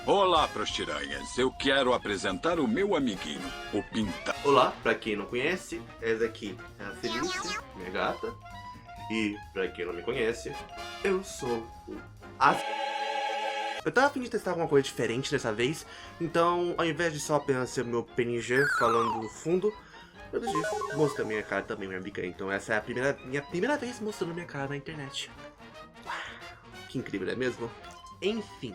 Olá, Prostiranhas. Eu quero apresentar o meu amiguinho, o Pinta. Olá, pra quem não conhece, essa aqui é a Felícia, minha gata. E pra quem não me conhece, eu sou o As... Eu tava a fim de testar alguma coisa diferente dessa vez, então ao invés de só apenas ser o meu PNG falando no fundo, eu decidi mostrar minha cara também, minha bica. Então essa é a minha primeira vez mostrando minha cara na internet. Que incrível, não é mesmo? Enfim,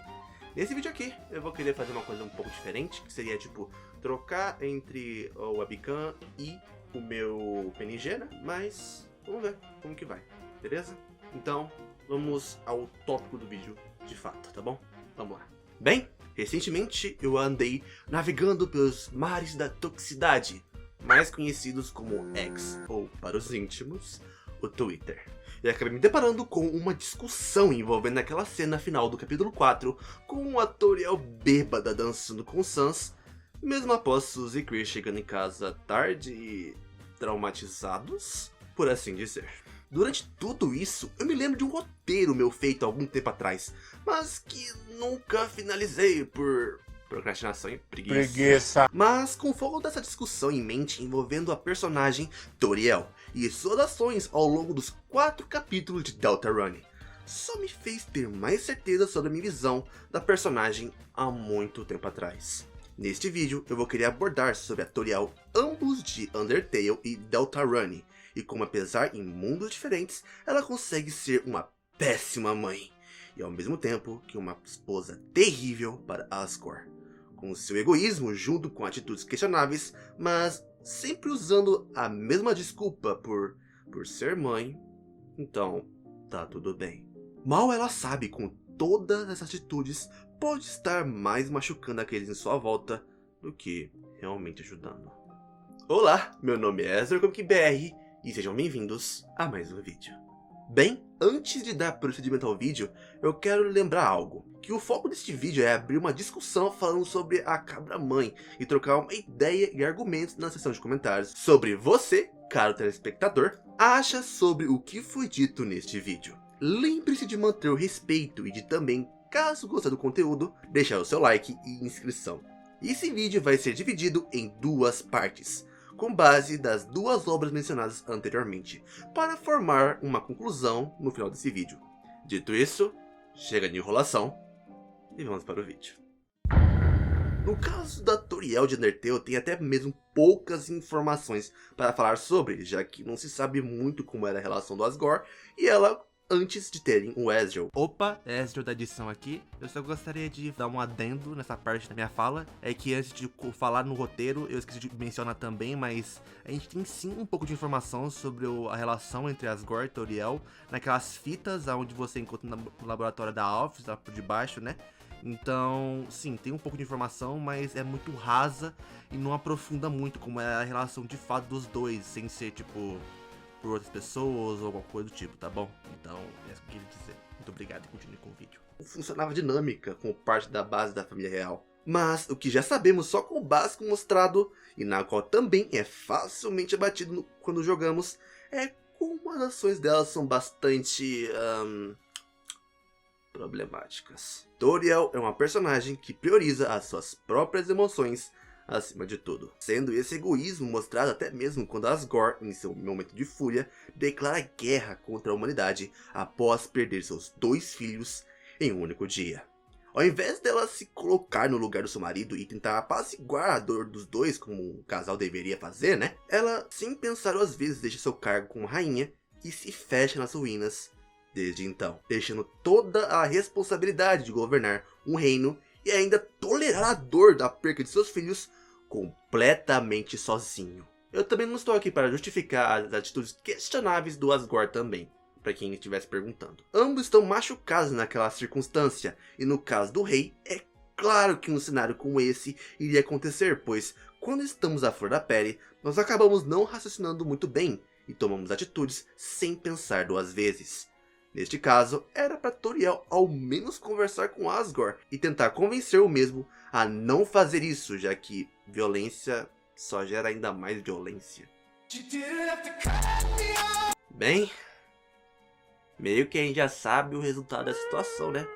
nesse vídeo aqui eu vou querer fazer uma coisa um pouco diferente, que seria tipo trocar entre o webcam e o meu PNG, né? Mas vamos ver como que vai, beleza? Então vamos ao tópico do vídeo de fato, tá bom? Vamos lá. Bem, recentemente eu andei navegando pelos mares da toxicidade, mais conhecidos como X, ou para os íntimos, o Twitter. E acabei me deparando com uma discussão envolvendo aquela cena final do capítulo 4, com a Toriel bêbada dançando com Sans, mesmo após Suzy e Chris chegando em casa tarde e traumatizados, por assim dizer. Durante tudo isso, eu me lembro de um roteiro meu feito há algum tempo atrás, mas que nunca finalizei por procrastinação e preguiça. Mas com o foco dessa discussão em mente envolvendo a personagem Toriel e suas ações ao longo dos 4 capítulos de Deltarune, só me fez ter mais certeza sobre a minha visão da personagem há muito tempo atrás. Neste vídeo eu vou querer abordar sobre a Toriel ambos de Undertale e Deltarune, e como apesar em mundos diferentes, ela consegue ser uma péssima mãe, e ao mesmo tempo que uma esposa terrível para Asgore, com seu egoísmo junto com atitudes questionáveis, mas sempre usando a mesma desculpa por ser mãe, então tá tudo bem. Mal ela sabe com todas essas atitudes pode estar mais machucando aqueles em sua volta do que realmente ajudando. Olá, meu nome é Ezra BR e sejam bem-vindos a mais um vídeo. Bem, antes de dar procedimento ao vídeo, eu quero lembrar algo, que o foco deste vídeo é abrir uma discussão falando sobre a cabra-mãe e trocar uma ideia e argumentos na seção de comentários sobre você, caro telespectador, acha sobre o que foi dito neste vídeo. Lembre-se de manter o respeito e de também, caso gostar do conteúdo, deixar o seu like e inscrição. Esse vídeo vai ser dividido em 2 partes, com base das 2 obras mencionadas anteriormente, para formar uma conclusão no final desse vídeo. Dito isso, chega de enrolação e vamos para o vídeo. No caso da Toriel de Undertale, tem até mesmo poucas informações para falar sobre, já que não se sabe muito como era a relação do Asgore e ela antes de terem o Ezreal. Opa, Ezreal da edição aqui. Eu só gostaria de dar um adendo nessa parte da minha fala. É que antes de falar no roteiro, eu esqueci de mencionar também, mas a gente tem sim um pouco de informação sobre a relação entre Asgore e Toriel, naquelas fitas onde você encontra no laboratório da Alphys, lá por debaixo, né? Então, sim, tem um pouco de informação, mas é muito rasa e não aprofunda muito como é a relação de fato dos dois, sem ser, tipo, por outras pessoas ou alguma coisa do tipo, tá bom? Então, é isso que eu queria dizer. Muito obrigado e continue com o vídeo. Funcionava dinâmica como parte da base da família real. Mas o que já sabemos só com o básico mostrado, e na qual também é facilmente abatido quando jogamos, é como as ações delas são bastante problemáticas. Toriel é uma personagem que prioriza as suas próprias emoções acima de tudo, sendo esse egoísmo mostrado até mesmo quando Asgore, em seu momento de fúria, declara guerra contra a humanidade após perder seus 2 filhos em um único dia. Ao invés dela se colocar no lugar do seu marido e tentar apaziguar a dor dos dois, como um casal deveria fazer, né? Ela, sem pensar 2 vezes, deixa seu cargo como rainha e se fecha nas ruínas desde então, deixando toda a responsabilidade de governar um reino e ainda tolerar a dor da perca de seus filhos completamente sozinho. Eu também não estou aqui para justificar as atitudes questionáveis do Asgore também, para quem estivesse perguntando. Ambos estão machucados naquela circunstância, e no caso do rei, é claro que um cenário como esse iria acontecer, pois quando estamos à flor da pele, nós acabamos não raciocinando muito bem e tomamos atitudes sem pensar 2 vezes. Neste caso, era para Toriel ao menos conversar com Asgore e tentar convencer o mesmo a não fazer isso, já que violência só gera ainda mais violência. Bem, meio que a gente já sabe o resultado da situação, né?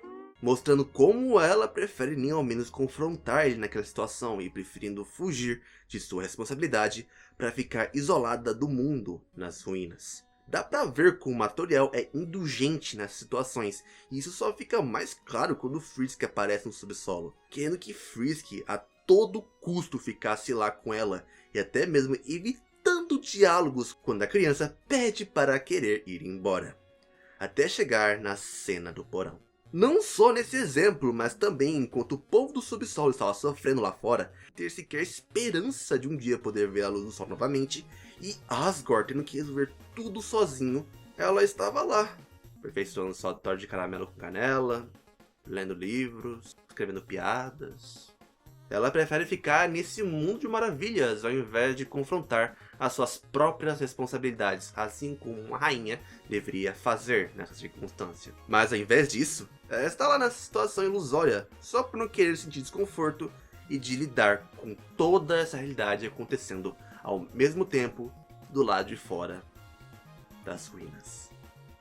mostrando como ela prefere nem ao menos confrontar ele naquela situação e preferindo fugir de sua responsabilidade para ficar isolada do mundo nas ruínas. Dá pra ver como a Toriel é indulgente nessas situações, e isso só fica mais claro quando Frisk aparece no subsolo, querendo que Frisk a todo custo ficasse lá com ela, e até mesmo evitando diálogos quando a criança pede para querer ir embora, até chegar na cena do porão. Não só nesse exemplo, mas também enquanto o povo do subsolo estava sofrendo lá fora, ter sequer esperança de um dia poder ver a luz do sol novamente, e Asgore tendo que resolver tudo sozinho, ela estava lá, aperfeiçoando sua torta de caramelo com canela, lendo livros, escrevendo piadas. Ela prefere ficar nesse mundo de maravilhas ao invés de confrontar as suas próprias responsabilidades, assim como uma rainha deveria fazer nessa circunstância. Mas ao invés disso, ela está lá nessa situação ilusória, só por não querer sentir desconforto e de lidar com toda essa realidade acontecendo ao mesmo tempo do lado de fora das ruínas.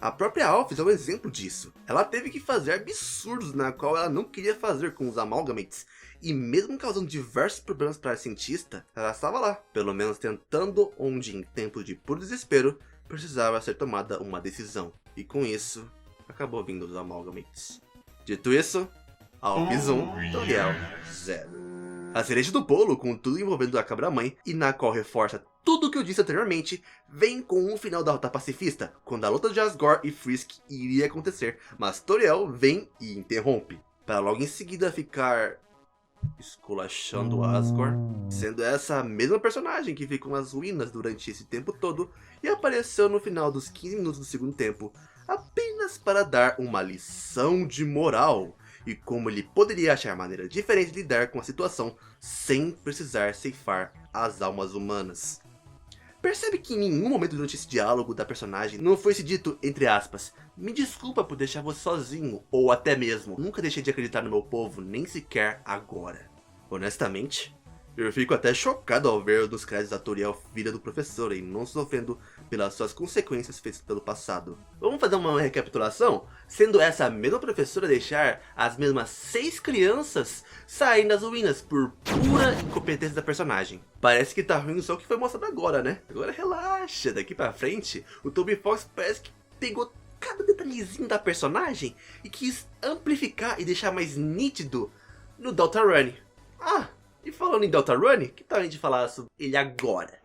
A própria Alphys é um exemplo disso. Ela teve que fazer absurdos na qual ela não queria fazer com os Amalgamates, e mesmo causando diversos problemas para a cientista, ela estava lá, pelo menos tentando onde em tempo de puro desespero, precisava ser tomada uma decisão. E com isso, acabou vindo os Amalgamates. Dito isso, Alphys 1, Toriel 0. A cereja do bolo, com tudo envolvendo a cabra-mãe, e na qual reforça tudo o que eu disse anteriormente, vem com um final da rota pacifista, quando a luta de Asgore e Frisk iria acontecer, mas Toriel vem e interrompe, para logo em seguida ficar esculachando Asgore, sendo essa mesma personagem que ficou nas ruínas durante esse tempo todo e apareceu no final dos 15 minutos do segundo tempo, apenas para dar uma lição de moral e como ele poderia achar maneira diferente de lidar com a situação sem precisar ceifar as almas humanas. Percebe que em nenhum momento durante esse diálogo da personagem não foi se dito, entre aspas, me desculpa por deixar você sozinho, ou até mesmo, nunca deixei de acreditar no meu povo, nem sequer agora. Honestamente, eu fico até chocado ao ver nos créditos a Toriel filha do professor e não sofrendo pelas suas consequências feitas pelo passado. Vamos fazer uma recapitulação? Sendo essa mesma professora deixar as mesmas 6 crianças saírem das ruínas por pura incompetência da personagem. Parece que tá ruim só o que foi mostrado agora, né? Agora relaxa, daqui pra frente, o Toby Fox parece que pegou cada detalhezinho da personagem e quis amplificar e deixar mais nítido no Deltarune. E falando em Deltarune, que tal a gente falar sobre ele agora?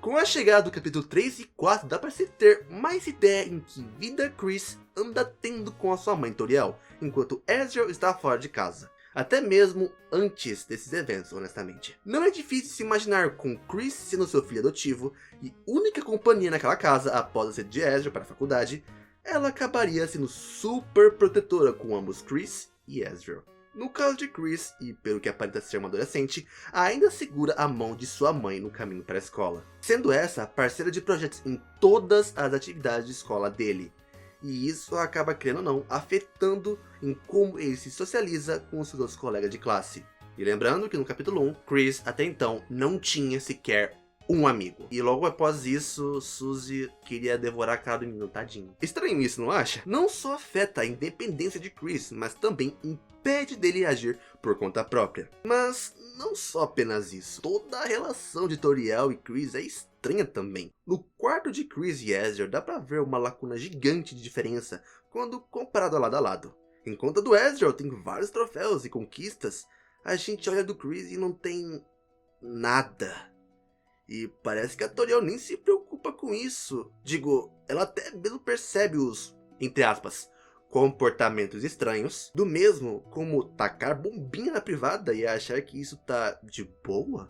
Com a chegada do capítulo 3 e 4, dá pra se ter mais ideia em que vida Chris anda tendo com a sua mãe Toriel, enquanto Ezreal está fora de casa. Até mesmo antes desses eventos, honestamente. Não é difícil se imaginar com Chris sendo seu filho adotivo e única companhia naquela casa após a saída de Ezreal para a faculdade, ela acabaria sendo super protetora com ambos Chris e Ezreal. No caso de Chris, e pelo que aparenta ser uma adolescente, ainda segura a mão de sua mãe no caminho para a escola, sendo essa parceira de projetos em todas as atividades de escola dele. E isso acaba, querendo ou não, afetando em como ele se socializa com os seus outros colegas de classe. E lembrando que no capítulo 1, Chris até então não tinha sequer um amigo. E logo após isso, Suzy queria devorar a cara do menino, tadinho. Estranho isso, não acha? Não só afeta a independência de Chris, mas também impede dele agir por conta própria. Mas não só apenas isso. Toda a relação de Toriel e Chris é estranha também. No quarto de Chris e Ezreal dá pra ver uma lacuna gigante de diferença quando comparado lado a lado. Enquanto a do Ezreal tem vários troféus e conquistas, a gente olha do Chris e não tem nada. E parece que a Toriel nem se preocupa com isso. Digo, ela até mesmo percebe os, entre aspas, comportamentos estranhos, do mesmo como tacar bombinha na privada e achar que isso tá de boa.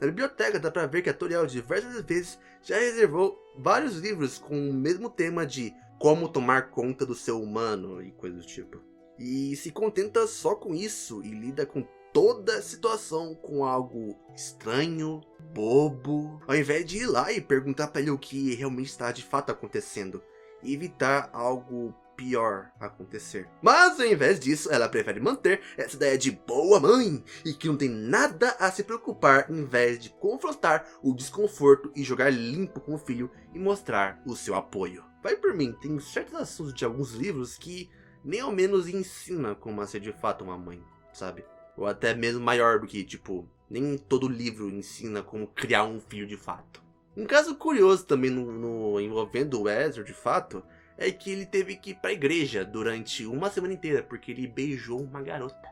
Na biblioteca dá pra ver que a Toriel diversas vezes já reservou vários livros com o mesmo tema de como tomar conta do seu humano e coisas do tipo. E se contenta só com isso e lida com toda a situação com algo estranho, bobo, ao invés de ir lá e perguntar pra ele o que realmente está de fato acontecendo e evitar algo pior acontecer. Mas ao invés disso, ela prefere manter essa ideia de boa mãe e que não tem nada a se preocupar, em vez de confrontar o desconforto e jogar limpo com o filho e mostrar o seu apoio. vai por mim, tem certos assuntos de alguns livros que nem ao menos ensina como a ser de fato uma mãe, sabe? Ou até mesmo maior do que, tipo, nem todo livro ensina como criar um filho de fato. Um caso curioso também envolvendo o Ezra de fato, é que ele teve que ir pra igreja durante uma semana inteira, porque ele beijou uma garota.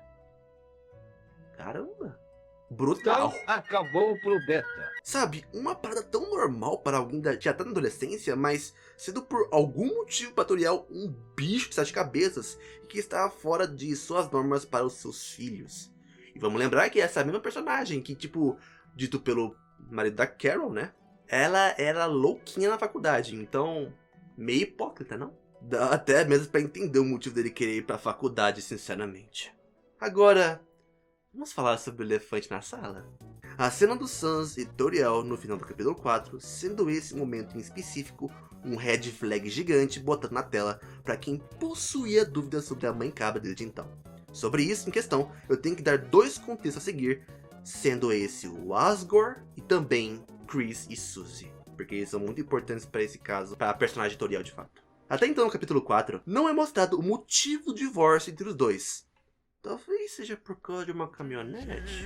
Caramba! Brutal! Então, acabou pro beta. Sabe, uma parada tão normal para alguém que já tá na adolescência, mas sendo por algum motivo patorial um bicho de 7 cabeças e que está fora de suas normas para os seus filhos. E vamos lembrar que essa mesma personagem que, tipo, dito pelo marido da Carol, né? Ela era louquinha na faculdade, então meio hipócrita, não? Dá até mesmo pra entender o motivo dele querer ir pra faculdade, sinceramente. Agora, vamos falar sobre o elefante na sala? A cena do Sans e Toriel no final do capítulo 4, sendo esse momento em específico um red flag gigante botado na tela para quem possuía dúvidas sobre a mãe cabra desde então. Sobre isso em questão, eu tenho que dar 2 contextos a seguir, sendo esse o Asgore e também Chris e Suzy, porque eles são muito importantes para esse caso, para a personagem Toriel de fato. Até então no capítulo 4, não é mostrado o motivo do divórcio entre os dois. Talvez seja por causa de uma caminhonete.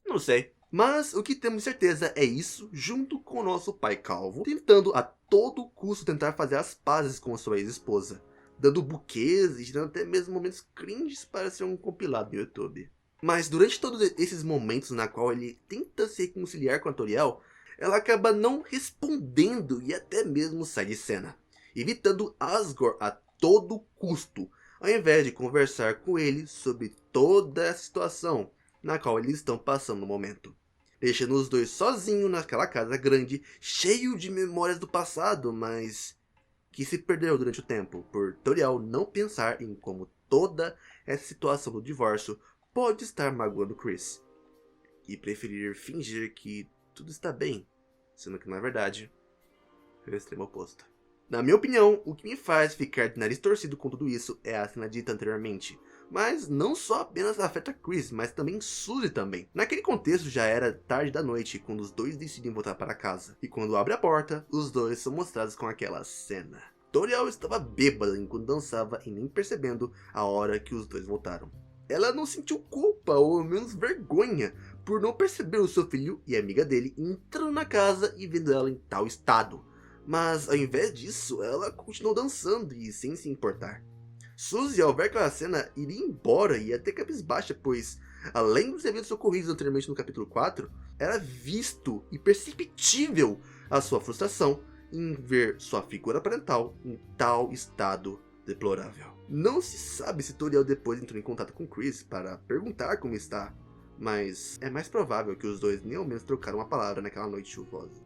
Não sei. Mas o que temos certeza é isso, junto com o nosso pai calvo, tentando a todo custo tentar fazer as pazes com a sua ex-esposa, dando buquês e tirando até mesmo momentos cringes para ser um compilado no YouTube. Mas durante todos esses momentos na qual ele tenta se reconciliar com a Toriel, ela acaba não respondendo e até mesmo sai de cena, evitando Asgore a todo custo, ao invés de conversar com ele sobre toda a situação na qual eles estão passando no momento, deixando os dois sozinhos naquela casa grande, cheio de memórias do passado, mas que se perdeu durante o tempo, por Toriel não pensar em como toda essa situação do divórcio pode estar magoando Chris, e preferir fingir que tudo está bem, sendo que na verdade é o extremo oposto. Na minha opinião, o que me faz ficar de nariz torcido com tudo isso é a cena dita anteriormente. Mas não só apenas afeta Chris, mas também Suzy também. Naquele contexto já era tarde da noite quando os dois decidem voltar para casa. E quando abre a porta, os dois são mostrados com aquela cena. Toriel estava bêbada enquanto dançava e nem percebendo a hora que os dois voltaram. Ela não sentiu culpa ou menos vergonha por não perceber o seu filho e a amiga dele entrando na casa e vendo ela em tal estado. Mas ao invés disso, ela continuou dançando e sem se importar. Suzy, ao ver aquela cena, iria embora e até cabisbaixa, pois, além dos eventos ocorridos anteriormente no capítulo 4, era visto e perceptível a sua frustração em ver sua figura parental em tal estado deplorável. Não se sabe se Toriel depois entrou em contato com Chris para perguntar como está, mas é mais provável que os dois nem ao menos trocaram uma palavra naquela noite chuvosa.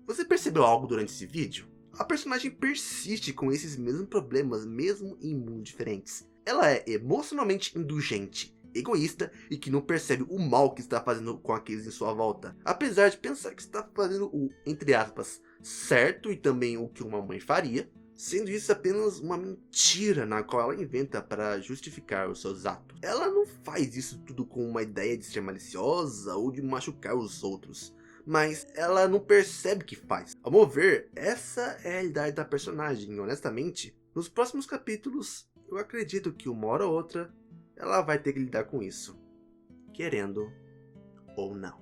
Você percebeu algo durante esse vídeo? A personagem persiste com esses mesmos problemas mesmo em mundos diferentes. Ela é emocionalmente indulgente, egoísta e que não percebe o mal que está fazendo com aqueles em sua volta. Apesar de pensar que está fazendo o, entre aspas, certo e também o que uma mãe faria, sendo isso apenas uma mentira na qual ela inventa para justificar os seus atos. Ela não faz isso tudo com uma ideia de ser maliciosa ou de machucar os outros, mas ela não percebe que faz. Ao meu ver, essa é a realidade da personagem e honestamente, nos próximos capítulos, eu acredito que uma hora ou outra, ela vai ter que lidar com isso, querendo ou não.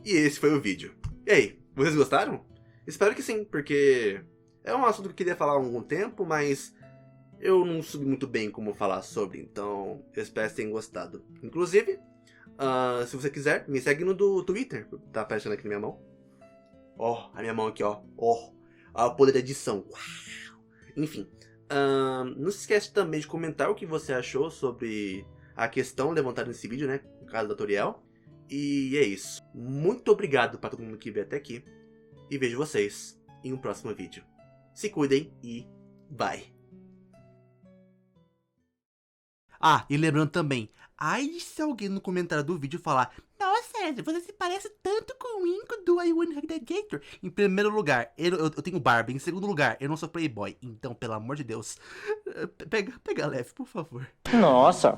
E esse foi o vídeo. E aí, vocês gostaram? Espero que sim, porque é um assunto que eu queria falar há algum tempo, mas eu não soube muito bem como falar sobre, então eu espero que tenham gostado. Inclusive, se você quiser, me segue no do Twitter, tá aparecendo aqui na minha mão. Ó, a minha mão aqui, ó. Ó, o poder da edição. Uau. Enfim, não se esquece também de comentar o que você achou sobre a questão levantada nesse vídeo, né, no caso da Toriel. E é isso. Muito obrigado para todo mundo que veio até aqui. E vejo vocês em um próximo vídeo. Se cuidem e bye. Ah, e lembrando também, aí se alguém no comentário do vídeo falar: nossa, Ezra, você se parece tanto com o Inco do I Wanna Hug the Gator. Em primeiro lugar, eu tenho barba. Em segundo lugar, eu não sou playboy. Então, pelo amor de Deus, pega leve, por favor. Nossa.